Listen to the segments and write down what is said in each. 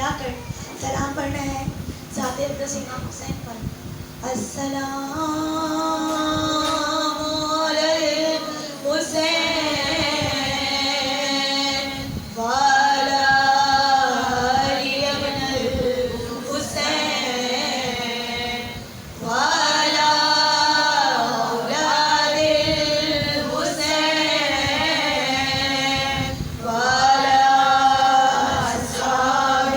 ملا کر سلام پڑھنا ہے ذات اقدس امام حسین پر. السلام علی الحسین وعلی علی ابن الحسین وعلی اولاد الحسین وعلی اصحاب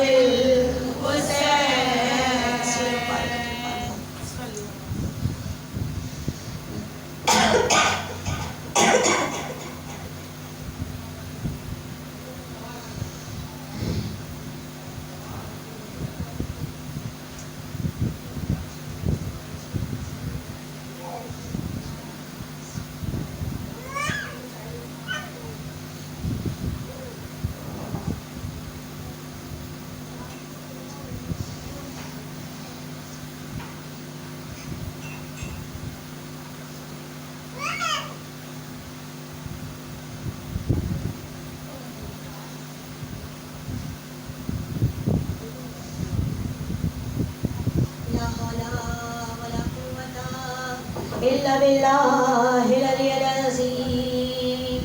إلا بالله العلي العظيم.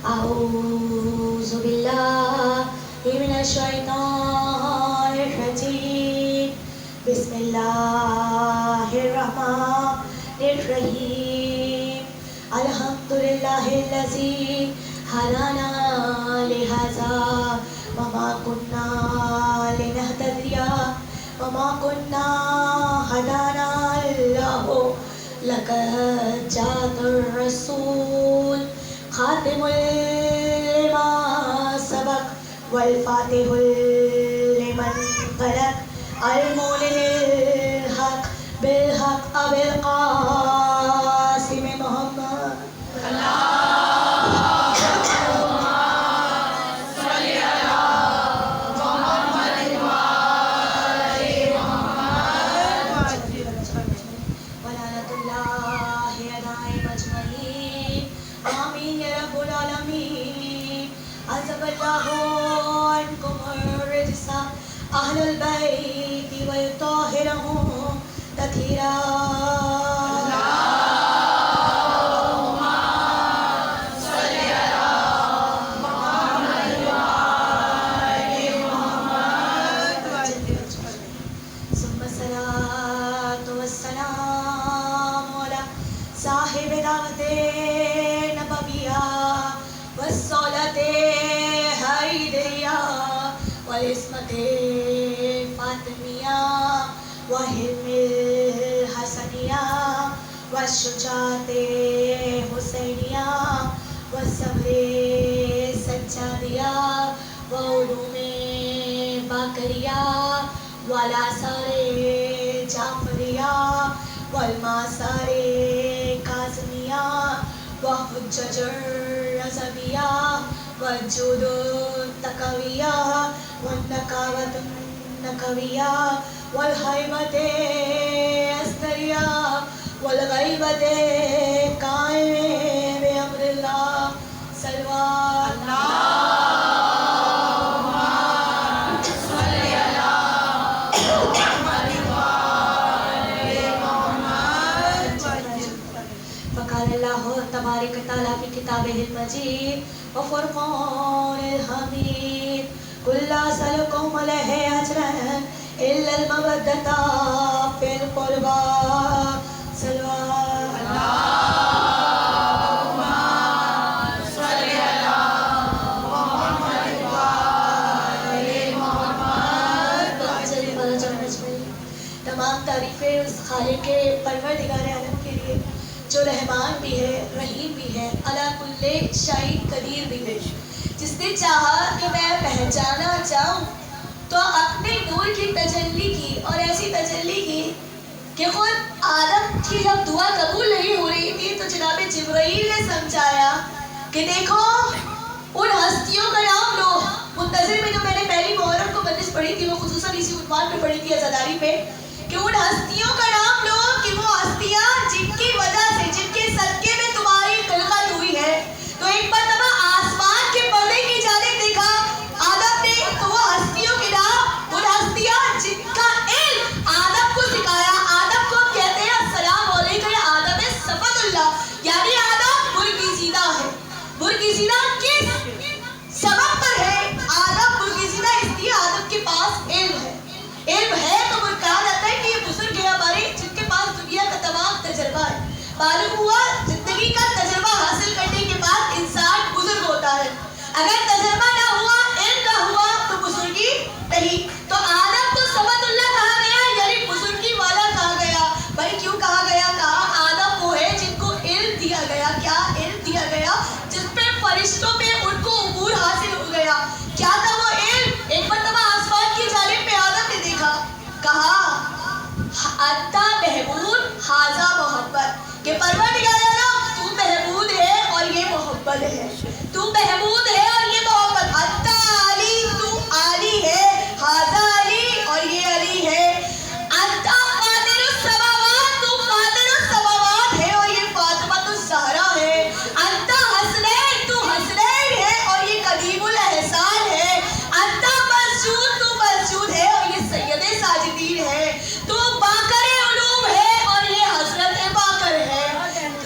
أعوذ بالله من الشيطان الرجيم. بسم الله الرحمن الرحيم. الحمد لله الذي هدانا لهذا وما كنا لنهتدي وما كنا هدانا الله لقد جاء الرسول خاتم لما سبق والفاتح لمن غلق المولد الحق بالحق أبي القاسم محمد. أهل البيت ويطهرهم تطهيرا. اللهم صل على محمد وآل محمد. ثم الصلاة والسلام على صاحب دعوة نبوية والصلاة حيدرية والعصمة فاطمية وحلم الحسنية والشجاعة حسينية والصبر سجادية وعلوم باقرية والآثار جعفرية والمآثار كاظمية وحجج الرضوية والجود التقوية والنكاوة النكوية والهيبة الأسترية والغيبة قائم بأمر الله صلوا اللهم صل على محمد وآل محمد. فقال الله تبارك وتعالى في كتابه المجيد وفرقان الحميد قل لا أسألكم عليه أجرا إلا المودة في القربى. صلوا اللهم صل على محمد وآل محمد. تمام تعریفیں اس خالق پروردگار عالم کے لیے جو رحمان بھی ہے رحیم بھی ہے علی کل شیء قدیر بھی ہے. جس نے چاہا کہ میں پہچانا چاہوں تو اپنے نور کی تجلی کی اور ایسی تجلی کی کہ خود آدم کی جب دعا قبول نہیں ہو رہی تھی تو جناب جبرائیل نے سمجھایا کہ دیکھو ان ہستیوں کا نام لو. منتظر میں جو میں نے پہلی محرم کو مجلس پڑھی تھی وہ خصوصاً اسی عنوان پہ پڑھی تھی عزاداری پہ کہ ان ہستیوں کا نام لو کہ وہ ہستیاں جن کی وجہ سے جن کے صدقے میں تمہاری خلقت ہوئی ہے. تو ایک مرتبہ آسمان کے پردے کی جانب دیکھا آدم نے تو وہ ہستیوں کے نام معلوم ہوا زندگی کا تجربہ حاصل کرنے کے بعد انسان بزرگ ہوتا ہے. اگر تجربہ نہ ہوا، علم نہ ہوا تو بزرگی نہیں. تو آدم کو سمد اللہ کہا گیا، یعنی بزرگی والا کہا گیا. بھائی کیوں کہا گیا؟ کہا آدم وہ ہے جن کو علم دیا گیا. کیا علم دیا گیا؟ جس پہ فرشتوں میں ان کو عبور حاصل ہو گیا. کیا تھا وہ علم؟ ایک مرتبہ آسمان کی جانب میں آدم نے دیکھا، کہا انتا محمود ھذا محمد، کہ پروردگار عالم تو محمود ہے اور یہ محمد ہے. تو محمود ہے اور یہ محمد. انتا علی، تو علی ہے. ھذا علی، اور یہ علی ہے. انتا فاطر السماوات، تو فاطر السماوات ہے اور یہ فاطمۃ الزہرا ہے. انتا حسنین، تو حسنین ہے اور یہ قدیم الاحسان ہے. انتا مسجود، تو مسجود ہے اور یہ سید ساجدین ہے. تو باقر علوم ہے اور یہ حضرت باقر ہے.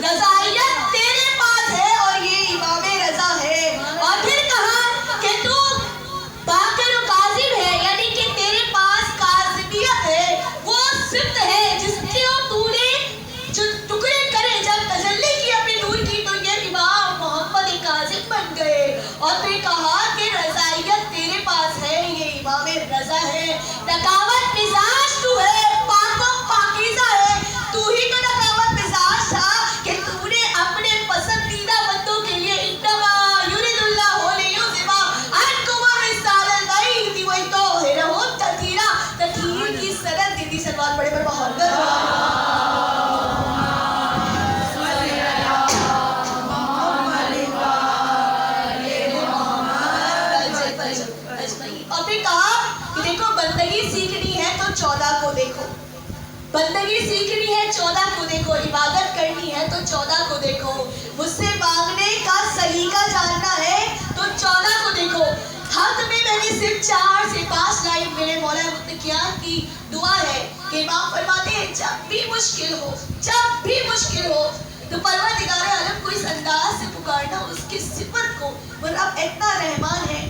رضائیت تیرے پاس ہے اور یہ امام رضا ہے. اور پھر کہا کہ تو باقر و کاظم ہے، یعنی کہ تیرے پاس کاظمیت ہے. وہ صفت ہے جس کو تو نے جو ٹکڑے کرے جب تجلی کی اپنے نور کی، تو یہ امام محمد کاظم بن گئے. اور پھر کہا کہ رضائیت تیرے پاس ہے، یہ امام رضا ہے. نقاوت مزاج تو ہے، پاک و پاکیزہ ہے. تو ہی تو نقاوت مزاج تھا کہ تو نے اپنے پسندیدہ بندوں کے لیے انما یرید اللہ لیذھب عنکم الرجس البیت ویطہرکم تطہیرا، تطہیر کی سند دی تھی. سلوات پڑھے پر محمد. اور پھر کہا کہ دیکھو بندگی سیکھنی ہے تو 14 کو دیکھو. بندگی سیکھنی ہے 14 کو دیکھو. عبادت کرنی ہے تو 14 کو دیکھو. مجھ سے مانگنے کا سلیقہ جاننا ہے تو 14 کو دیکھو. حد میں میں نے صرف 4 سے 5 لائن میرے مولا متقیان کی دعا ہے کہ امام فرماتے ہیں جب بھی مشکل ہو، جب بھی مشکل ہو تو پروردگار عالم کو اس انداز سے پکارنا، اس کی صفت کو. وہ رب اتنا رحمان ہے،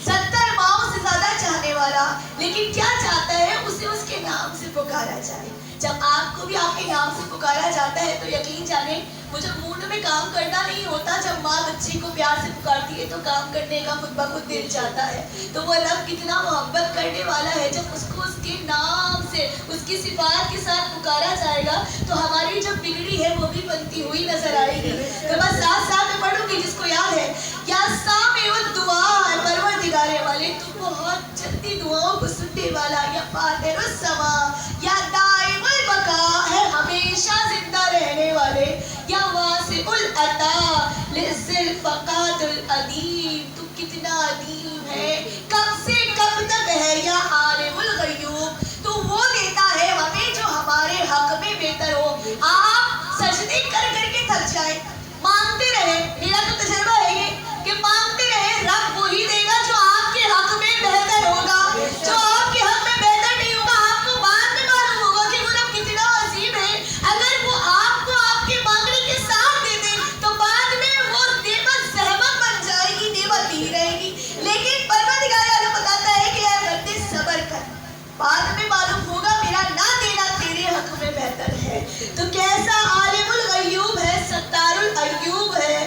70 ماؤں سے زیادہ چاہنے والا، لیکن کیا چاہتا ہے؟ اسے اس کے نام سے پکارا جائے. جب آپ کو بھی آپ کے نام سے پکارا جاتا ہے تو یقین جانیں وہ جب موڈ میں کام کرنا نہیں ہوتا، جب ماں بچے کو پیار سے پکارتی ہے تو کام کرنے کا خود بخود دل چاہتا ہے. تو وہ رب کتنا محبت کرنے والا ہے. جب اس کو اس کے نام سے، اس کی صفات کے ساتھ پکارا جائے گا تو ہماری جو بگڑی ہے وہ بھی بنتی ہوئی نظر آئے گی. تو بس ساتھ ساتھ میں پڑھوں گی جس کو یاد ہے. یا سامع الدعاء، پروردگار والے تو بہت جلدی دعاؤں کو سننے والا. یا فاطر السماء، یا دائم البقاء ہے ہمیشہ زندہ رہنے والے. یا واسع العطا لذی الفقات العدیم، تو کتنا عدیم ہے، کب سے کب تک ہے. یا عالم الغیوب، تو وہ دیتا ہے ہمیں جو ہمارے حق میں بہتر ہو. آپ سجدے کر کر کے تھک جائیں، مانگتے رہے. میرا تو تجربہ ہے یہ کہ مانگتے رہے، رب وہی دے گا جو آپ کے حق میں بہتر ہوگا. جو آپ کے حق میں بہتر نہیں ہوگا آپ کو بعد میں معلوم ہوگا کہ وہ رب کتنا عظیم ہے. اگر وہ آپ کو آپ کے مانگنے کے ساتھ دے دے تو بعد میں وہ نعمت زحمت بن جائے گی، نعمت نہیں رہے گی. لیکن پروردگار عالم بتاتا ہے کہ اے بندے صبر کر، بعد میں معلوم ہوگا میرا نہ دینا تیرے حق میں بہتر ہے. تو کیسا عالم الغیوب ہے، ستار العیوب ہے،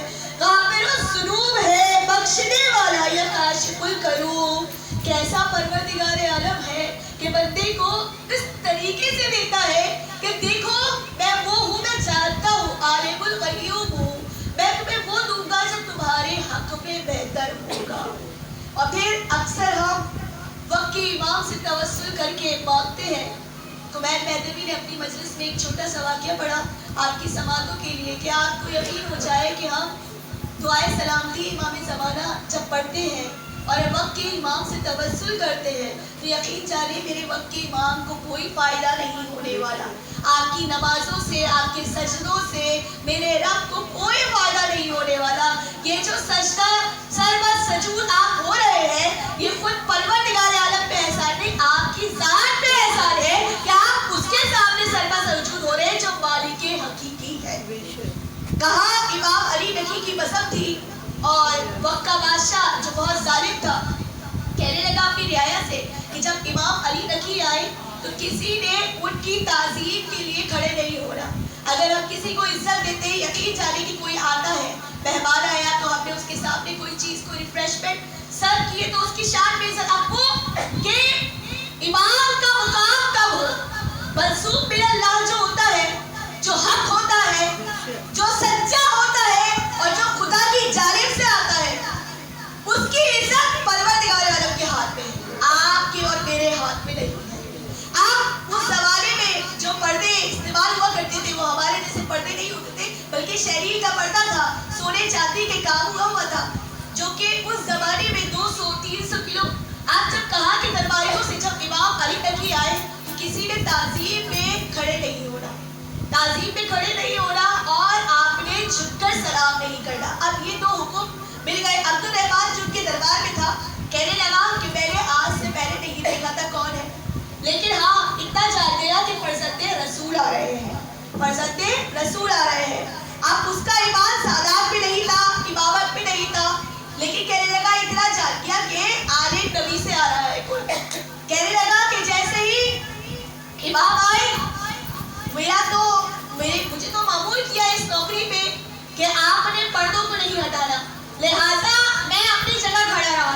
غافر الذنوب ہے، بخشنے والا. یا کاشف الکروب، کیسا پروردگار عالم ہے کہ بندے کو اس طریقے سے دیتا ہے کہ دیکھو میں وہ ہوں، میں جانتا ہوں، عالم الغیوب ہوں، میں تمہیں وہ دوں گا جو تمہارے حق میں بہتر ہوگا. اور پھر اکثر ہم وقت کے امام سے توسل کر کے مانگتے ہیں. کمیر مہدوی نے اپنی مجلس میں ایک چھوٹا سا واقعہ پڑھا آپ کی سماعتوں کے لیے کہ آپ کو یقین ہو جائے کہ ہم دعائے سلامتی امام زمانہ جب پڑھتے ہیں اور وقت کے امام سے توسل کرتے ہیں تو یقین جانے میرے وقت کے امام کو کوئی فائدہ نہیں ہونے والا. آپ کی نمازوں سے، آپ کے سجدوں سے میرے رب کو کوئی فائدہ نہیں ہونے والا. یہ جو سجدہ سربت سجود آپ ہو رہے ہیں یہ خود پروردگار عالم پہ احسان نہیں، آپ کی ذات پہ احسان ہے کہ آپ اس کے سامنے سربت سجود ہو رہے ہیں جو مالک حقیقی ہے. کہا امام علی نقی کی مذہب تھی اور وقت کا بادشاہ جو بہت ظالم تھا کہنے لگا اپنی رعایا سے کہ جب امام علی نقی آئے تو کسی نے ان کی تعظیم کے لیے کھڑے نہیں ہو رہا. اگر ہم کسی کو عزت دیتے ہیں، یقین جانے کہ کوئی آتا ہے، مہمان آیا تو ہم نے اس کے سامنے کوئی چیز، کوئی ریفریشمنٹ سرو کیے تو اس کی شان میں عزت آپ کو کہ امام کا مقام کب ہو؟ منسوب من اللہ جو ہوتا ہے، جو حق ہوتا ہے، جو سچا ہوتا ہے اور جو خدا کی جانب سے آتا ہے، اس کی عزت پروردگار عالم کے ہاتھ میں ہے، آپ کے اور میرے ہاتھ میں نہیں ہے۔ آپ اس زمانے میں جو پردے استعمال ہوا کرتے تھے وہ ہمارے جیسے پردے نہیں ہوتے تھے، بلکہ شہری کا پردہ تھا، سونے چاندی کے کام ہوا تھا، جو کہ اس زمانے میں 200-300 کلو۔ آپ جب کہا کہ درباریوں سے جب امام علی نقوی آئے تو کسی نے تعظیم میں کھڑے نہیں ہونا، تعظیم میں کھڑے نہیں ہونا، اور آپ نے جھک کر سلام نہیں کرنا۔ اب یہ دو حکم مل گئے۔ عبد الرحمان جو ان کے دربار میں تھا کہنے لگا کہ میں نے آج سے پہلے نہیں دیکھا تھا کون ہے، لیکن ہاں اتنا جان گیا کہ فرزند رسول آ رہے ہیں، فرزند رسول آ رہے ہیں۔ اب اس کا ایمان سادات میں نہیں تھا، امامت میں نہیں تھا، لیکن کہنے لگا اتنا جان گیا کہ آنے نبی سے آ رہا ہے کوئی۔ کہنے لگا کہ جیسے ہی امام آئے مجھے تو معمول کیا ہے اس نوکری پہ کہ آپ نے پردوں کو نہیں ہٹانا، لہٰذا میں اپنی جگہ کھڑا رہا،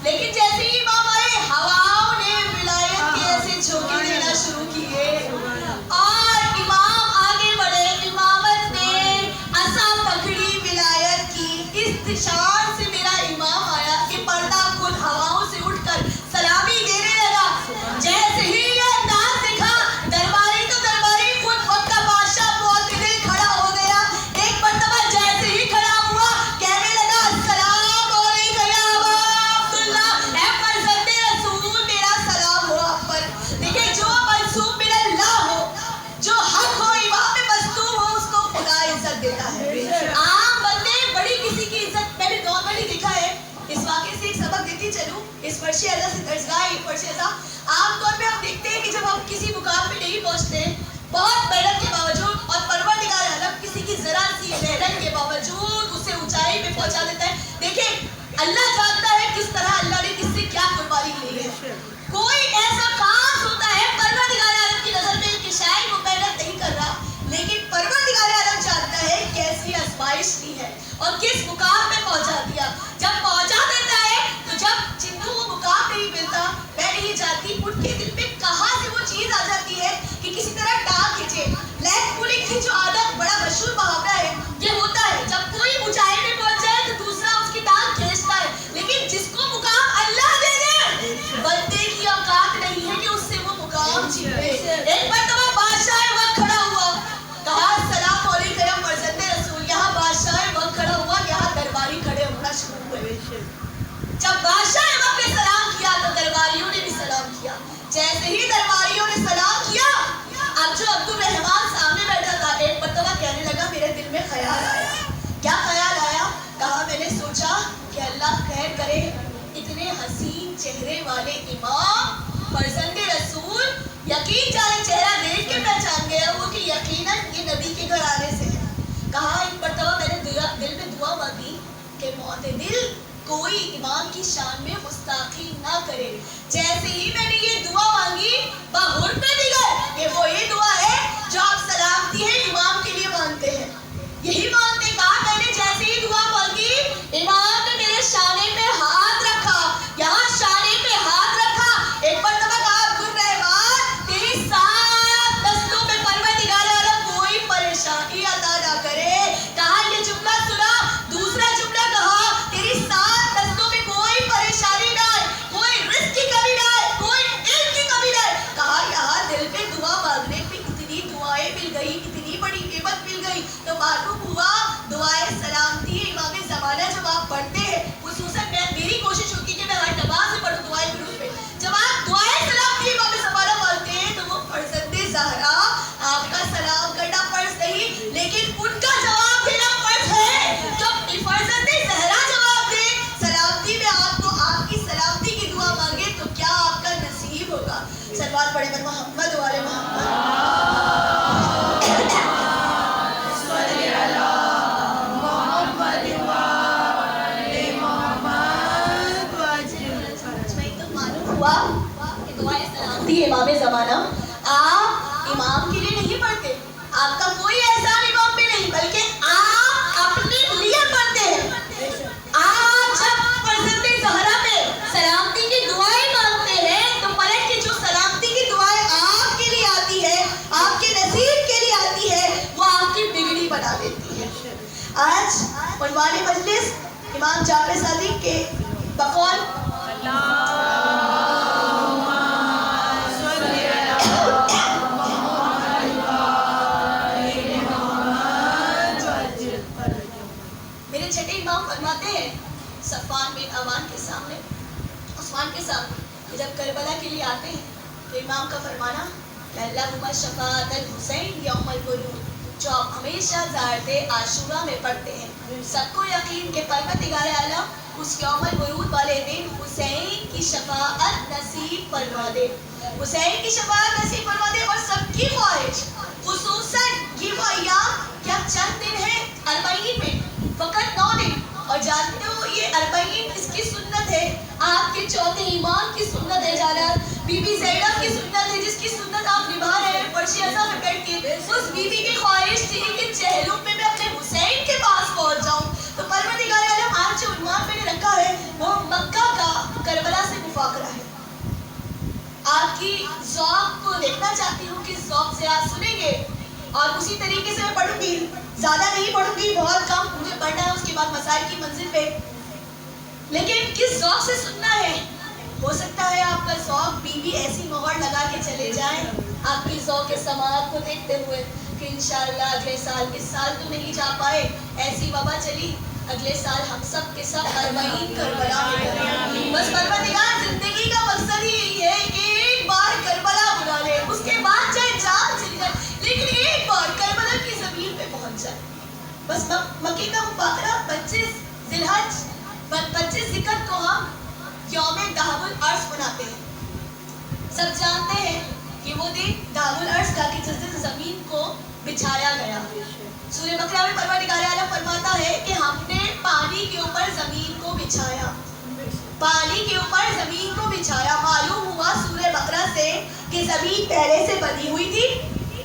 لیکن جیسے ہی امام آئے ہواؤں نے ولایت کے ایسے جھونکے دینا شروع کیے اور امام آگے بڑھے، امامت نے عصا پکڑی ولایت کی۔ اس شان سے میرا امام آیا کہ پردہ خود ہواؤں سے اٹھ کر سلامی دینے لگا۔ جیسے ہی یہ انداز دکھا، درباری تو درباری، خود وقت کا بادشاہ معتدل کھڑا ہو گیا۔ ایک مرتبہ جیسے ہی کھڑا ہوا کہنے لگا السلام علیکم یا ابا عبداللہ، اے فرزند رسول میرا سلام ہو آپ پر۔ دیکھیں جو منسوب من اللہ ہو، جو حق ہو، امام مصدوم ہو، اس کو خدا عزت دیتا ہے۔ عام بندے بڑی کسی کی عزت، میں نے نارملی دیکھا ہے، اس واقعے سے ایک سبق دیتی چلوں، اس فرش اعلیٰ سے درسگاہ ایک فرش اعلیٰ۔ عام طور پہ ہم دیکھتے ہیں کہ جب ہم کسی مقام پہ نہیں پہنچتے، بہت محنت کے باوجود، اور پروردگار عالم کسی کی ذرا سی محنت کے باوجود اسے اونچائی پہ پہنچا دیتا ہے۔ دیکھیں اللہ جانتا ہے کس طرح اللہ نے کس سے کیا قربانی لی ہے۔ کوئی ایسا خاص ہوتا ہے پروردگار عالم کی نظر میں کہ شاید وہ محنت نہیں کر رہا، لیکن پروردگار عالم جانتا ہے کیسی آزمائش لی ہے اور کس مقام پہ پہنچا دیا۔ جب پہنچا دیتا ہے تو جب جن کو وہ مقام نہیں ملتا، میں نہیں جانتی ان کے دل میں کہاں سے وہ چیز آ جاتی ہے کہ کسی طرح ٹانگ کھینچے۔ لیگ پولنگ کی جو عادت، بڑا مشہور محاورہ ہے، یہ ہوتا ہے جب کوئی اونچائی میں پہنچ جائے تو دوسرا اس کی ٹانگ کھینچتا ہے، لیکن جس کو مقام اللہ دے دے، بندے کی اوقات نہیں ہے کہ اس سے وہ مقام چھینے۔ ایک مرتبہ بادشاہ وقت کھڑا ہوا، کہا السلام علیکم یا فرزند رسول۔ یہاں بادشاہ وقت کھڑا ہوا، یہاں درباری کھڑے ہونا شروع ہوئے۔ جب بادشاہ وقت نے سلام کیا تو درباریوں نے بھی سلام کیا۔ جیسے ہی درباریوں نے سلام کیا، اب جو عبد الرحمان سامنے بیٹھا تھا ایک مرتبہ کہنے لگا میرے دل میں خیال آیا۔ کیا خیال آیا؟ کہا میں نے سوچا کہ اللہ خیر کرے، اتنے حسین چہرے والے امام فرزند رسول، یقین جانے چہرہ دیکھ کے پہچان گیا وہ کہ یقیناً یہ نبی کے گھرانے سے ہے۔ کہا ایک مرتبہ میں نے دل میں دعا مانگی کہ معتدل کوئی امام کی شان میں گستاخی نہ کرے۔ جیسے ہی میں نے یہ دعا مانگی بہر پہ دیگر، یہ وہی دعا ہے جو آپ سلامتی ہے امام کے لیے مانگتے ہیں، یہی مانگتے۔ کہا میں نے جیسے ہی دعا مانگی امام نے میرے شانے پہ ہاتھ رکھا، یہاں شانے پہ ہاتھ رکھا۔ ایک مرتبہ کہا عبد الرحمان تیری 7 نسلوں میں پروردگار عالم کوئی پریشانی عطا نہ کرے۔ کہا یہ جملہ سنا، دوسرا جملہ کہا تیری 7 نسلوں میں کوئی پریشانی نہ آئے، کوئی رزق کی کمی نہ آئے، کوئی علم کی کمی نہ آئے۔ کہا یہاں دل پہ دعا مانگنے پہ اتنی دعائیں مل گئی، اتنی بڑی نعمت مل گئی، تو معلوم ہوا دعائیں سلامتی امام زمانہ جب آپ پڑھتے ہیں، خصوصاً میری کوشش ہوتی ہے کہ میں ہر نماز میں پڑھوں دعائیں درود پہ، جب آپ دعائیں سلامتی امام زمانہ مانگتے ہیں تو وہ فرزند زہرا آپ کا سلام کرنا فرض نہیں، لیکن ان کا جواب دینا فرض ہے۔ جب فرزند زہرا جواب دے سلامتی میں آپ کو، آپ کی سلامتی کی دعا مانگے تو کیا آپ کا نصیب ہوگا۔ صلوات پڑھے بر محمد والے محمد۔ امام زمانہ آپ امام کے لیے نہیں پڑھتے، آپ کا کوئی احسان امام پہ نہیں، بلکہ آپ اپنے لیے پڑھتے ہیں۔ آپ جب فرزند زہرا پہ سلامتی کی دعائیں مانگتے ہیں تو پلٹ کے جو سلامتی کی دعائیں آپ کے لیے آتی ہے، آپ کے نصیب کے لیے آتی ہے، وہ آپ کی بگڑی بنا دیتی ہے۔ آج عنوان مجلس امام جعفر صادق کے بقول میرے چھٹے امام فرماتے ہیں صفوان بن عوان کے سامنے، عثمان کے سامنے، کہ جب کربلا کے لیے آتے ہیں تو امام کا فرمانا اللہم شفاعت الحسین یوم الورود، جو آپ ہمیشہ زیارت عاشورہ میں پڑھتے ہیں۔ سب کو یقین کہ پروردگار عالم اس یوم الورود والے دن حسین کی شفاعت نصیب فرما دے، حسین کی شفاعت نصیب فرما دے، اور سب کی خواہش خصوصاً یہ وہ ایام کیا چند دن ہیں 40 میں، فقط 9 دن، اور جانتے ہو یہ 40 اس کی سنت ہے، آپ کے چوتھے امام کی سنت ہے جانا، بی بی زینب کی سنت ہے جس کی سنت آپ نبھا رہے ہیں فرش اعظم میں بیٹھ کے۔ اس بی بی کی خواہش تھی کہ چہلم میں میں اپنے حسین کے پاس پہنچ جاؤں، تو پروردگار عالم آج جو عنوان میں نے رکھا ہے وہ مکہ کا کربلا سے مفاخرہ ہے۔ آپ کی ذوق کو دیکھنا چاہتی ہوں کہ ذوق سے آپ سنیں گے، اور اسی طریقے سے میں پڑھوں گی، زیادہ نہیں پڑھوں گی، بہت کم مجھے پڑھنا ہے، اس کے بعد مسائل کی منزل پہ، لیکن کس ذوق سے سننا ہے۔ ہو سکتا ہے آپ کا ذوق بیوی ایسی مہر لگا کے چلے جائیں آپ کی ذوق سماعت کو دیکھتے ہوئے کہ انشاءاللہ اگلے سال، اس سال تو نہیں جا پائے، ایسی وبا چلی، اگلے سال ہم سب کے سب 40 کربلا میں کریں۔ بس پروردگار زندگی کا مقصد ہی یہی ہے کہ ایک بار کربلا بلا لے، اس کے بعد چاہے جان چلی جائے، لیکن ایک بار کربلا کی زمین پہ پہنچ جائے۔ بس مکے کا مفاخرہ 25 ذی الحج، 25 ذکر کو ہم یوم دہب الارض مناتے ہیں۔ سب جانتے ہیں کہ وہ دن دہب الارض کا کہ جس دن زمین کو بچھایا گیا۔ سورہ بقرہ میں پروردگار عالم فرماتا ہے کہ ہم نے پانی کے اوپر زمین کو بچھایا، پانی کے اوپر زمین کو بچھایا۔ معلوم ہوا سورہ بقرہ سے کہ زمین پہلے سے بنی ہوئی تھی،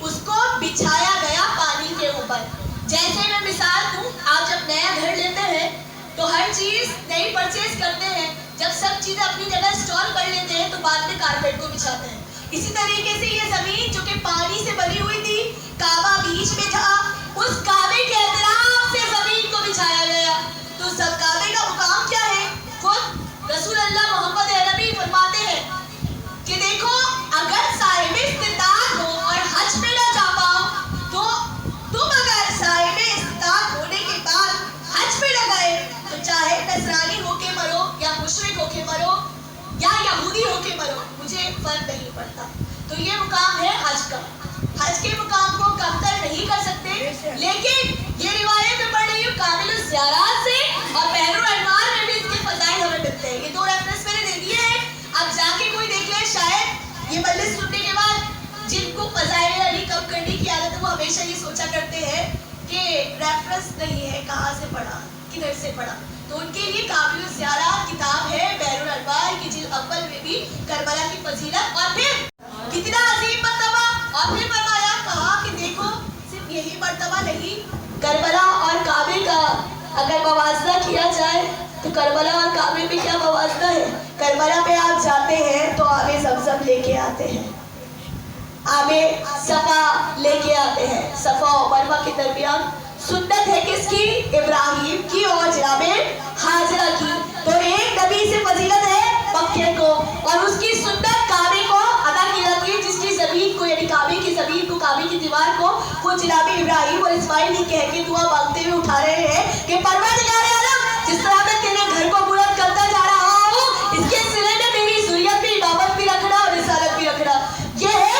اس کو بچھایا گیا پانی کے اوپر۔ جیسے میں مثال دوں، آپ جب نیا گھر لیتے ہیں تو ہر چیز نئی پرچیز کرتے ہیں، جب سب چیزیں اپنی جگہ انسٹال کر لیتے ہیں تو بعد میں کارپیٹ کو بچھاتے ہیں۔ اسی طریقے سے یہ زمین جو کہ پانی سے بنی ہوئی تھی، کعبہ بیچ میں تھا، اس کعبے کے اطراف سے زمین کو بچھایا گیا۔ تو سب کعبے کا مقام کیا ہے؟ خود رسول اللہ محمد عربی فرماتے ہیں کہ دیکھو اگر صاحب استطاعت ہو اور حج میں نہ جا پاؤ تو تم اگر صاحب استطاعت ہونے کے بعد حج میں نہ گئے تو چاہے نصرانی ہو کے مرو یا مشرک ہو کے مرو یا یہودی ہو کے مرو، مجھے فرق نہیں پڑتا۔ تو یہ مقام ہے حج کا، حج کے مقام کو کمتر نہیں کر سکتے، لیکن یہ روایت میں پڑھ رہی ہوں کامل الزیارات سے، اور بحر الانوار میں بھی اس کے فضائل ہمیں ملتے ہیں۔ یہ 2 ریفرنس میں نے دے دیے ہیں، اب جا کے کوئی دیکھ لے، شاید یہ مجلس سننے کے بعد جن کو فضائل علی کم کرنے کی عادت ہے وہ ہمیشہ یہ سوچا کرتے ہیں کہ ریفرنس نہیں ہے، کہاں سے پڑھا، کدھر سے پڑھا، تو ان کے لیے کامل الزیارات کتاب ہے بحر الانوار کی جلد اول میں بھی کربلا کی فضیلت، اور پھر کتنا عظیم مرتبہ، اور پھر فرمایا کہا کہ دیکھو صرف یہی مرتبہ نہیں، کربلا اور کعبے کا اگر موازنہ کیا جائے تو کربلا اور کعبے پہ کیا موازنہ ہے۔ کربلا پہ آپ جاتے ہیں تو آب زمزم لے کے آتے ہیں، آب صفا لے کے آتے ہیں، صفا و مروہ کے درمیان سنت ہے کس کی؟ ابراہیم کی اور جناب حاجرہ کی۔ تو ایک نبی سے فضیلت ہے مکے کو، اور اس کی سنت کعبے کو ادا کی جاتی ہے، جس کی زمین کو یعنی کعبے کی زمین کو، کعبے کی دیوار کو وہ جناب ابراہیم اور اسماعیل ہی کہہ کے دعا مانگتے ہوئے اٹھا رہے ہیں کہ پروردگار عالم جس طرح میں تیرے گھر کو بلند کرتا جا رہا ہوں، اس کے سلے میں میری ذریت بھی، امامت بھی رکھنا اور رسالت بھی رکھنا۔ یہ ہے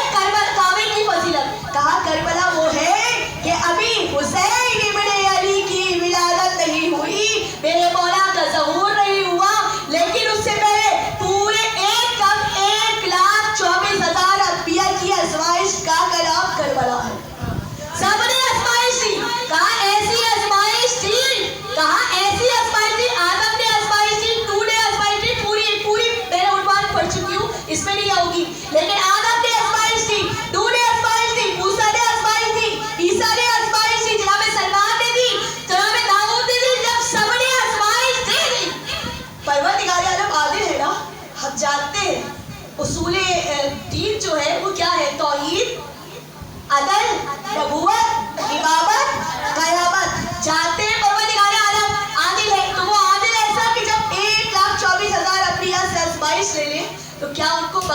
کعبے کی فضیلت۔ کہا کربلا وہ ہے کہ ابھی حسین ابن علی کی ولادت نہیں ہوئی، میرے مولا کا ظہور نہیں ہوا، لیکن اس سے پہلے پورے 1,24,000 انبیاء کی آزمائش کا نام کربلا ہے۔ سب نے آزمائش تھی، کہا ایسی آزمائش تھی، کہا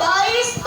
22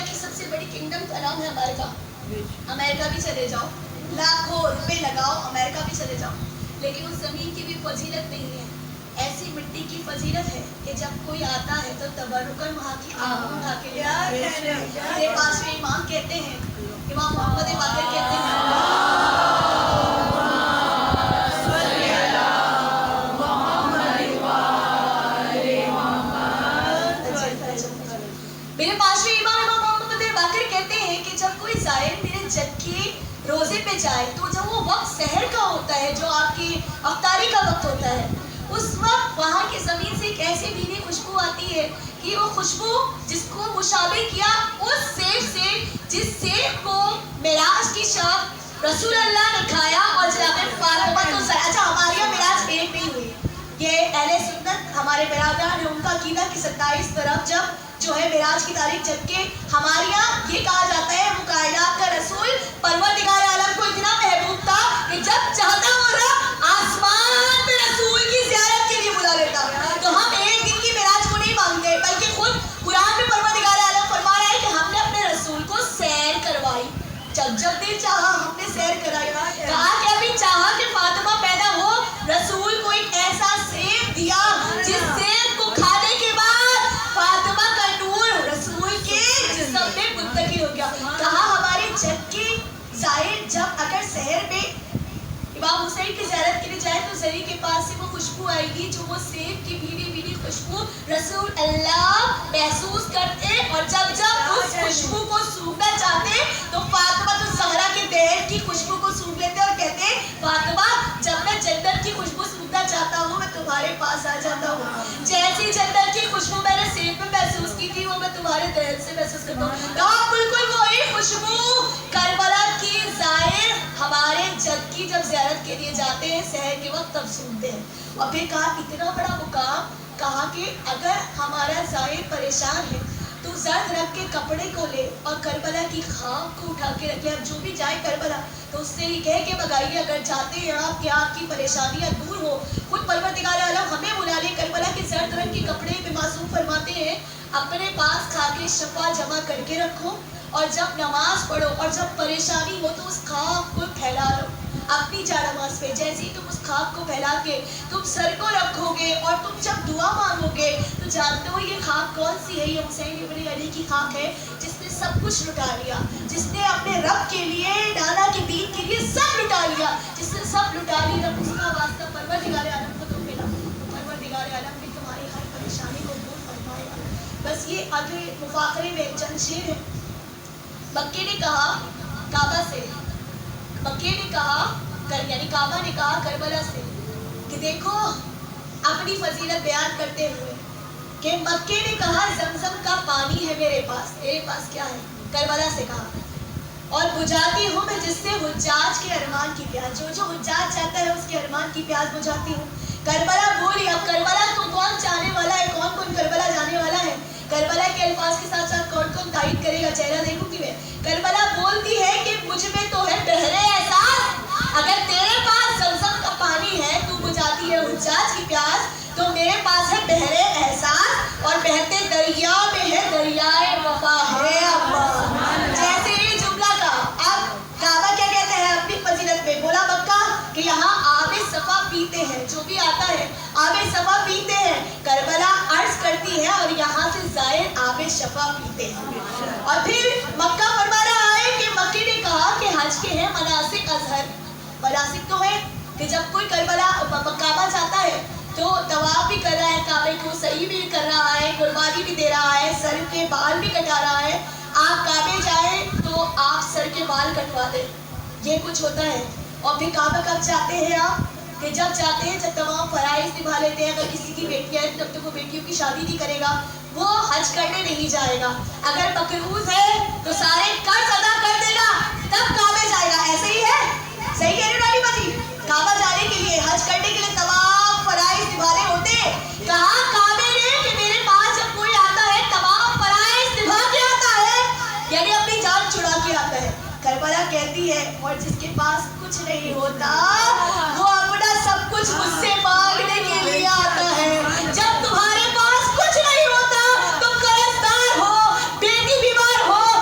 دنیا کی سب سے بڑی کنگڈم کا نام ہے امریکہ. امریکہ بھی چلے جاؤ, لاکھوں روپے لگاؤ, امریکہ بھی چلے جاؤ, لیکن اس زمین کی بھی فضیلت نہیں ہے. ایسی مٹی کی فضیلت ہے کہ جب کوئی آتا ہے تو تبرکن وہاں کی آنکھوں اٹھا کے لے آتا ہے. میرے پاس میں امام کہتے ہیں, امام محمد باقر کہتے ہیں, میرے پاس میں امام محمد باقر کہتے ہیں کہ جب کوئی زائر میرے جد کے روزے پہ جائے تو جب وہ وقت سحر کا ہوتا ہے, جو آپ کی افطاری کا وقت ہوتا ہے, اس وقت وہاں کی زمین سے ایک ایسی بھینی خوشبو آتی ہے کہ وہ خوشبو جس کو مشابہ کیا اس سیب سے جس سیب کو معراج کی شب رسول اللہ نے کھایا اور جناب فاطمہ تو اچھا ہمارے یہاں معراج ایک نہیں ہوئی, یہ اہل سنت ہمارے برادران ہیں ان کا عقیدہ کہ 27 طرف جب جو ہے معراج کی تاریخ, جبکہ ہمارے یہاں یہ کہا جاتا ہے وہ کائنات کا رسول پروردگار عالم کو اتنا محبوب تھا کہ جب چاہتا وہ رب آسمان میں رسول کی زیارت کے لیے بلا لیتا. تو ہم ایک دن کی معراج کو نہیں مانگتے, بلکہ خود قرآن میں پروردگار عالم فرما رہا ہے کہ ہم نے اپنے رسول کو سیر کروائی, جب دل چاہا ہم نے سیر کرائی. کہا کہ ابھی چاہا کہ فاطمہ پیدا ہو, رسول کو ایک ایسا سیب دیا جس سیب کو کھانے کے بعد فاطمہ کا نور رسول کے جسم میں منتقل ہو گیا. کہا ہمارے جد کے زائر جب اگر سحر میں امام حسین کی زیارت کے لیے جائے تو زری کے پاس سے وہ خوشبو آئے گی جو وہ سیب کی بھینی بھینی خوشبو رسول اللہ محسوس کرتے, اور جب جب اس خوشبو کو سونگنا چاہتے تو فاطمہ تو زہرا کے دہر کی خوشبو کو سونگ لیتے اور کہتے فاطمہ جب میں جنت کی خوشبو سونگنا چاہتا ہوں میں تمہارے پاس آ جاتا ہوں, جیسی جنت کی خوشبو میں نے سیب میں محسوس کی تھی وہ میں تمہارے دہر سے محسوس کرتا ہوں. کہا بالکل وہی خوشبو کربلا کی زائر ہمارے جد کی جب زیارت کے لیے جاتے ہیں سحر کے وقت تب سنتے ہیں. اور پھر کہا اتنا بڑا مقام, کہا کہ اگر ہمارا زائر پریشان ہے تو زرد رکھ کے کپڑے کو لے اور کربلا کی خاک کو اٹھا کے رکھ لے. اب جو بھی جائے کربلا تو اس سے یہ کہہ کے بگائیے اگر چاہتے ہیں آپ کہ آپ کی پریشانیاں دور ہو, خود پروردگار عالم ہمیں بلا لے. کربلا کے زرد رنگ کے کپڑے پہ معصوم فرماتے ہیں اپنے پاس کھا کے شفا جمع کر کے رکھو, اور جب نماز پڑھو اور جب پریشانی ہو تو اس خاک کو پھیلا لو اپنی جا نماز پہ. جیسے ہی تم اس خاک کو پھیلا کے تم سر کو رکھو گے اور تم جب دعا مانگو گے تو جانتے ہو یہ خاک کون سی ہے, یہ حسین ابن علی کی خاک ہے جس نے سب کچھ لٹا لیا, جس نے اپنے رب کے لیے نانا کے دین کے لیے سب لٹا لیا, جس نے سب لٹا لی. جب اس کا واسطہ پروردگار عالم کو تم ملا تو پروردگار عالم بھی تمہاری ہر پریشانی کو دور فرمائے گا. بس یہ آگے مفاخرے میں چند شعر ہے. مکے نے کہا کعبہ سے, مکے نے کہا یعنی کعبہ نے کہا کربلا سے کہ دیکھو اپنی فضیلت بیان کرتے ہوئے کہ مکے نے کہا زمزم کا پانی ہے میرے پاس کیا ہے, کربلا سے کہا, اور بجھاتی ہوں میں جس سے حجاج کے ارمان کی پیاس, جو حجاج چاہتا ہے اس کے ارمان کی پیاس بجھاتی ہوں. کربلا بولی, اب کربلا کو کون چاہنے والا ہے, کون کون کربلا جانے والا ہے, کربلا کے الفاظ کے ساتھ ساتھ کون کون تائید کرے گا, چہرہ دیکھوں گی میں. کربلا بولتی ہے کہ مجھ میں تو ہے بہرے احساس, اگر تیرے پاس زمزم کا پانی ہے تو بجھاتی ہے حجاج کی پیاس, تو میرے پاس ہے بہرے احساس اور بہتے دریا میں ہے دریائے وفا ہے اللہ. جیسے یہ جملہ کا اب کعبہ کیا کہتے ہیں اپنی فضیلت میں, بولا مکہ کہ یہاں آب صفا پیتے ہیں, جو بھی آتا ہے آب صفا پیتے ہیں. کربلا عرض کرتی ہے اور یہاں سے زائر آب شفا پیتے ہیں. اور پھر مکہ فرما رہا ہے کہ مکی نے کہا کہ حج کے ہیں مناسک اظہر, مناسک تو ہے کہ جب کوئی کربلا کعبہ جاتا ہے تو طواف بھی کر رہا ہے, کعبے کو صحیح بھی کر رہا ہے, قربانی بھی دے رہا ہے, سر کے بال بھی کٹا رہا ہے. آپ کعبے جائیں تو آپ سر کے بال کٹوا دیں, یہ کچھ ہوتا ہے. اور پھر کعبہ کب جاتے ہیں آپ کہ جب جاتے ہیں جب تمام فرائض نبھا لیتے ہیں. اگر کسی کی بیٹیاں ہیں تب تک وہ بیٹیوں کی شادی نہیں کرے گا, وہ حج کرنے نہیں جائے گا. اگر مقروض ہے تو سارے قرض ادا کر دے گا تب کعبے جائے گا. ایسے ہی ہے, صحیح کہہ رہے ہو رالی باجی, کعبہ جانے کے لیے حج کرنے کے لیے تمام فرائض نبھانے ہوتے ہیں. کہا کعبے نے کہ میرے پاس جب کوئی آتا ہے تمام فرائض نبھا کے آتا ہے, یعنی اپنی جان چھڑا کے آتا ہے. کربلا کہتی ہے اور جس کے پاس کچھ نہیں ہوتا وہ اپنا سب کچھ مجھ سے مانگنے کے لیے آتا ہے. جب تمہارے پاس کچھ نہیں ہوتا, تم قرضدار ہو, بیٹی بیمار ہو,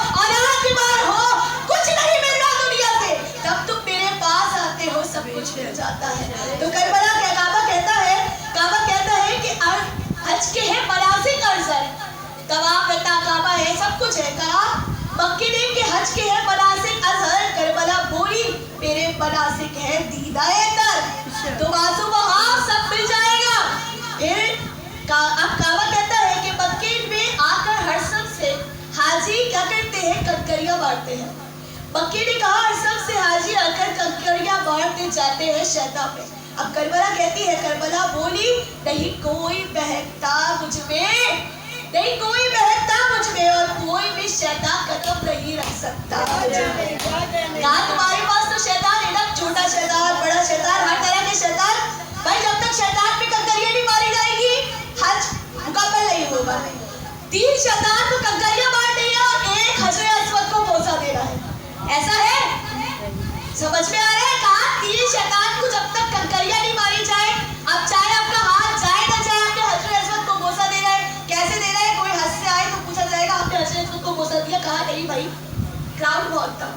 حج کے ہیں مناسک اظہر، کربلا بولی میرے مناسک ہے دیدائے در، تو بازو وہاں سب مل جائے گا۔ پھر اب کعبہ کہتا ہے کہ مکے میں آ کر ہر سب سے حاجی کیا کرتے ہیں؟ کنکریاں بانٹتے ہیں۔ مکے نے کہا ہر سب سے حاجی آ کر کنکریاں بانٹتے جاتے ہیں شیطان پہ۔ اب کربلا کہتی ہے، کربلا بولی نہیں کوئی بہکتا مجھ میں، نہیں کوئی بہکتا مجھ میں، اور کوئی بھی شیطان قدم نہیں رکھ سکتا۔ کہاں تمہارے پاس تو شیطان ہے نا، چھوٹا شیطان، بڑا شیطان، ہر طرح کے شیطان۔ بھائی جب تک شیطان پہ کنکریاں نہیں ماری جائے گی حج مکمل نہیں ہوگا۔ 3 شیطان کو کنکریاں بانٹنی ہے اور 1 حجر اسود کو بوسہ دینا ہے، ایسا ہے؟ سمجھ میں آ رہا ہے؟ کہا 3 شیطان کو جب تک کنکریاں نہیں ماری جائے، اب چاہے آپ کا ہاتھ جائے نہ جائے، آپ نے حجر اسود کو بوسہ دینا ہے۔ کیسے دینا ہے؟ کوئی حج سے آئے تو پوچھا جائے گا آپ نے حجر اسود کو بوسہ دیا؟ کہا نہیں بھائی، کراؤڈ بہت تھا،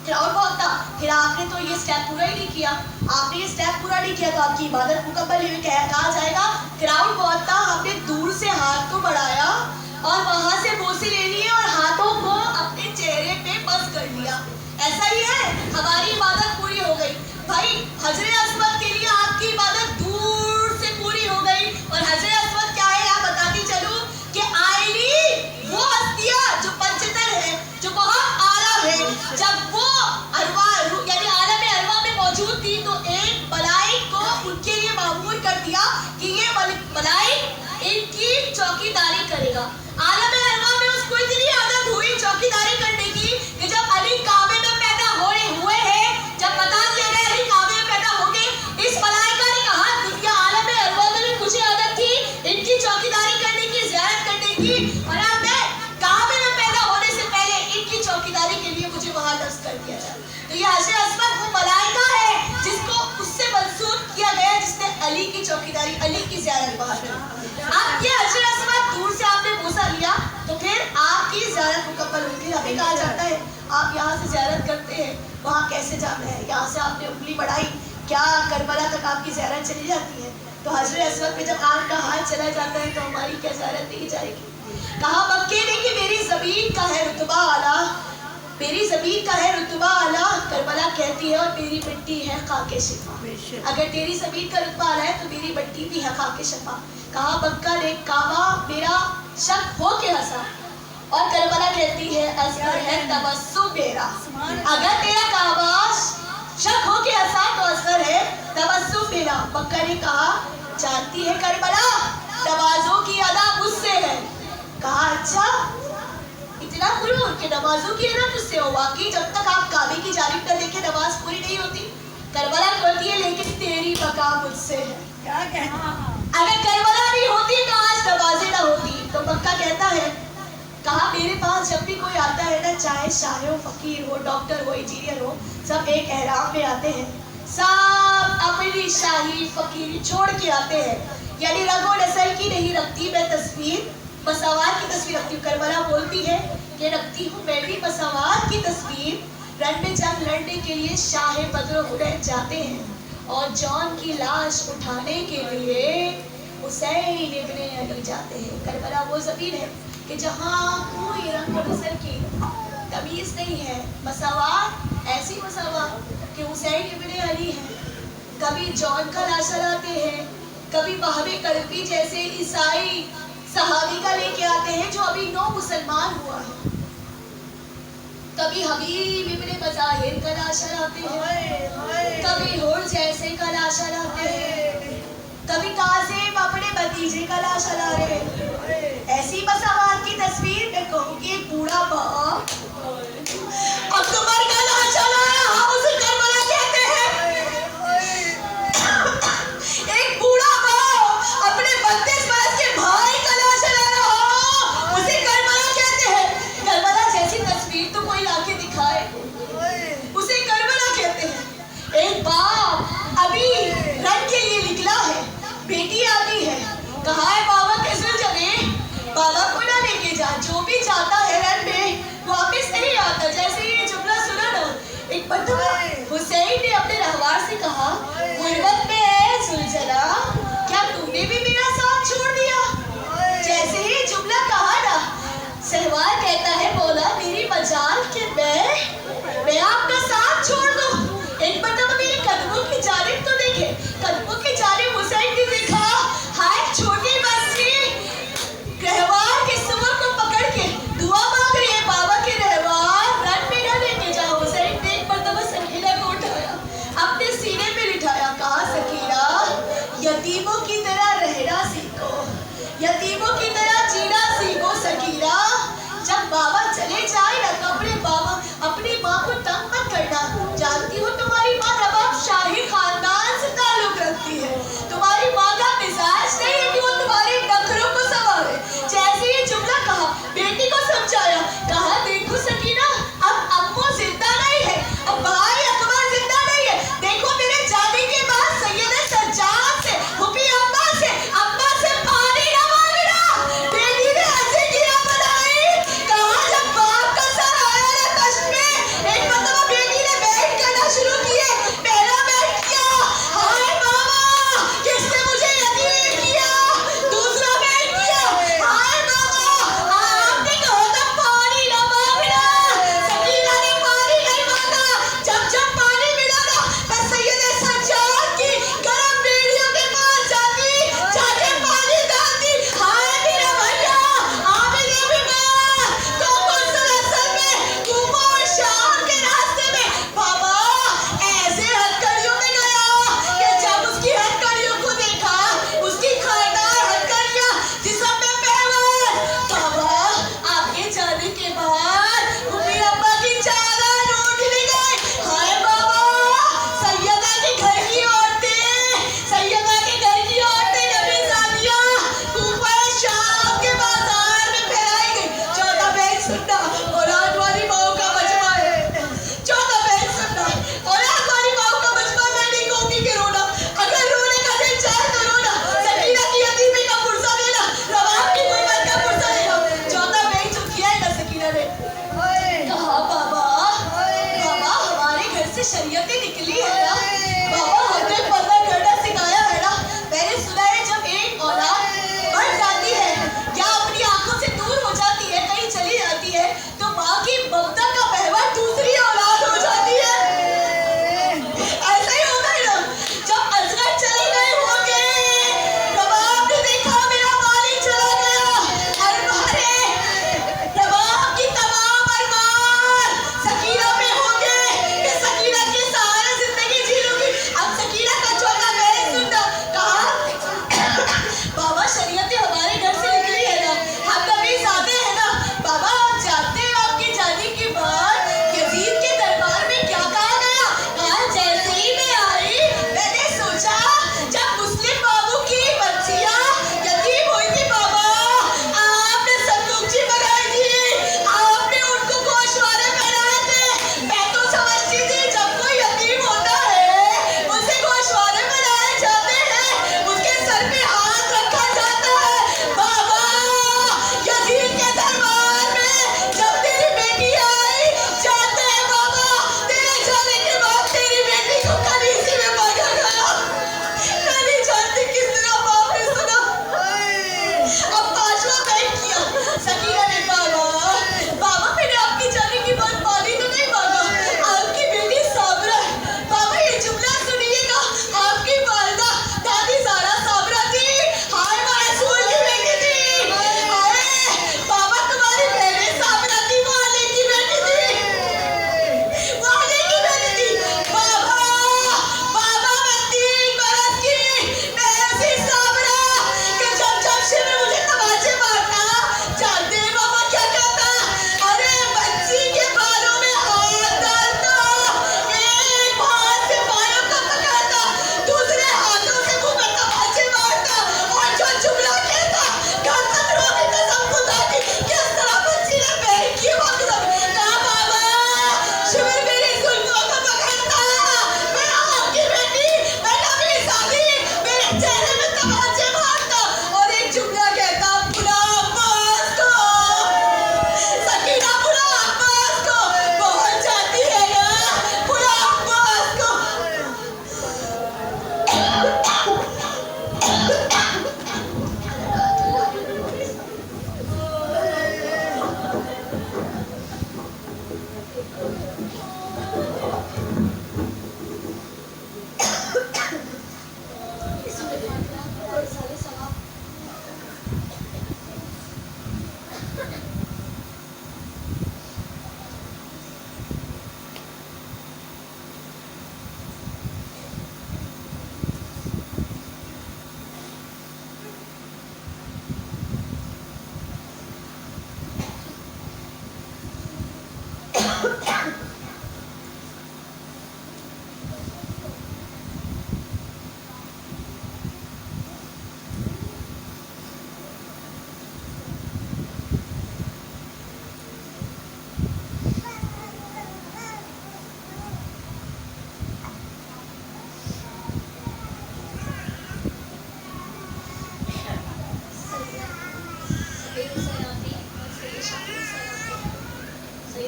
کراؤڈ بہت تھا۔ پھر آپ نے تو یہ سٹیپ پورا ہی نہیں کیا، آپ نے یہ سٹیپ پورا نہیں کیا تو آپ کی عبادت مکمل نہیں ہوئی۔ کہا جائے گا کراؤڈ بہت تھا، ہم نے دور سے ہاتھ کو بڑھایا اور وہاں سے بوسے لے لیے اور ہاتھوں کو اپنے چہرے پہ بس کر لیا، ایسا ہی ہے، ہماری عبادت پوری ہو گئی۔ بھائی حجر اسود کے لیے آپ کی عبادت دور سے پوری ہو گئی، اور حجر اسود کیا ہے آپ بتاتی چلوں کہ آئلی وہ ہستیاں جو پنچتر ہے، جو بہت اعلیٰ ہے، جب وہ ارواح یعنی عالم ارواح میں موجود تھی تو ایک ملائک کو ان کے لیے معمور کر دیا کہ یہ ملائک ان کی چوکی داری کرے گا۔ عالم ارواح میں اس کو اتنی عادت ہوئی چوکی داری کرنے کی کہ جب علی کعبے میں پیدا ہوئے ہیں، جب پتہ لے گئے علی کعبے میں پیدا ہو گئے، اس ملائکہ نے کہا دنیا عالم ارواح میں بھی مجھے عادت تھی ان کی چوکی داری کرنے کی، زیارت کرنے کی، اور اب میں کعبے میں پیدا ہونے سے پہلے ان کی چوکی داری کے لیے مجھے وہاں نصب کر دیا جائے۔ تو یہ حجر اسود وہ ملائکہ ہے جس کو اس سے منسوب کیا گیا جس نے علی کی چوکی داری، علی کی زیارت وہاں کی۔ اب یہ حجر اسود دور سے آپ نے بوسہ لیا تو پھر آپ کی زیارت مکمل ہوتی ہے۔ ہمیں کہا جاتا ہے آپ یہاں سے زیارت کرتے ہیں، وہاں کیسے جانا ہے؟ یہاں سے آپ نے انگلی بڑھائی، کیا کربلا تک آپ کی زیارت چلی جاتی ہے؟ تو حجر اسود پہ جب آپ کا ہاتھ چلا جاتا ہے تو ہماری کیا زیارت نہیں جائے گی؟ کہا مکے نے کہ میری زمین کا ہے رتبہ اعلیٰ، میری زمین کا ہے رتبہ اعلیٰ، کربلا کہتی ہے، اور میری مٹی ہے خاک شفا۔ اگر تیری زمین کا رتبہ اعلیٰ ہے تو میری مٹی بھی ہے خاک شفا۔ کہا مکہ نے کعبہ میرا شک ہو کے ہنسا، اور کربلا کہتی ہے اصغر ہے تبسم میرا۔ اگر تیرا کعبہ شک ہو کے ہنسا تو اصغر ہے تبسم میرا۔ مکہ نے کہا جانتی ہے کربلا نمازوں کی ادا مجھ سے ہے۔ کہا اچھا اتنا غرور کہ نمازوں کی ادا مجھ سے ہو؟ واقعی جب تک آپ کعبے کی جانب نہ دیکھیں نماز پوری نہیں ہوتی۔ کربلا کہتی ہے لیکن تیری بقا مجھ سے ہے۔ اگر کربلا نہیں ہوتی تو آج نمازیں نہ ہوتی۔ تو مکہ کہتا ہے، کہا میرے پاس جب بھی کوئی آتا ہے نا، چاہے شاہ ہو، فقیر ہو، ڈاکٹر ہو، انجینئر ہو، سب ایک احرام میں آتے ہیں، سب اپنی شاہی فقیری چھوڑ کے آتے ہیں، یعنی رنگ و نسل کی نہیں رکھتی میں تصویر، مساوات کی تصویر رکھتی ہوں۔ کربلا بولتی ہے کہ رکھتی ہوں میں بھی مساوات کی تصویر۔ رن میں جنگ لڑنے کے لیے شاہ بدر و حنین جاتے ہیں، اور جان کی لاش اٹھانے کے لیے حسین ابن علی جاتے ہیں۔ کربلا وہ زمین ہے کہ جہاں کوئی رنگ و نسل کی تمیز نہیں ہے، مساوات ایسی مساوات کہ حسین ابن علی ہے، کبھی جان کا لاشا لاتے ہیں، کبھی وہاب کربی جیسے عیسائی صحابی کا لے کے آتے ہیں جو ابھی نو مسلمان ہوا ہے، کبھی حبیب ابن مظاہر کا لاشا لاتے ہیں، کبھی ہور جیسے کا لاشا لاتے ہیں، کبھی قاسم اپنے بھتیجے کا لاشا لا رہے ہیں۔ ایسی مساوات کی تصویر میں کہوں گی ایک بوڑھا باپ اکبر کا لاشا لایا، ہم اسے کربلا کہتے ہیں۔ ایک بوڑھا باپ اپنے 32 برس کے بھائی کا لاشا لا رہا ہو، اسے کربلا کہتے ہیں۔ کربلا جیسی تصویر تو کوئی لا کے دکھائے، اسے کربلا کہتے ہیں۔ ایک باپ ابھی رن کے لیے نکلا ہے، بیٹی آتی ہے، کہا ہے بابا کیسے جگہ، بابا کو نہ لے کے جا، جو بھی جاتا ہے رن میں واپس نہیں آتا۔ جیسے یہ جملہ سنا نا، ایک مرتبہ حسین نے اپنے رہوار سے کہا غربت میں ہے زلجلا، کیا تم نے بھی میرا ساتھ چھوڑ دیا؟ جیسے ہی جملہ کہا نا، سہوار کہتا ہے مولا میری مجال کہ میں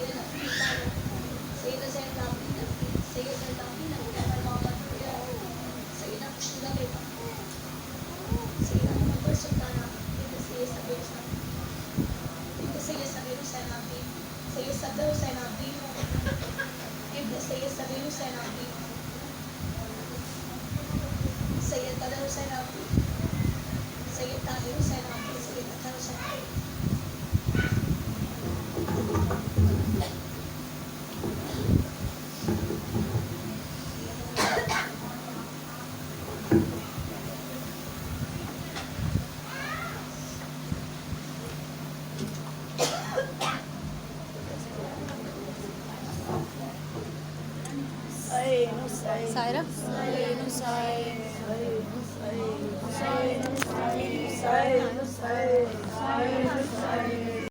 سید حسین رابعی نقوی، سید الطافی نقوی، احمد محمد بریلوی، سیدہ مشتبہ بیگم، سیدہ محمد سلطانہ، بنت سید صبیر حسین، بنت سید صبیر حسین عابدی، سید صفدر حسین عابدی، ابن سید صبیر حسین عابدی، سید بدر حسین عابدی، سید طاہر حسین عابدی، سید اطہر حسین عابدی. سائرہ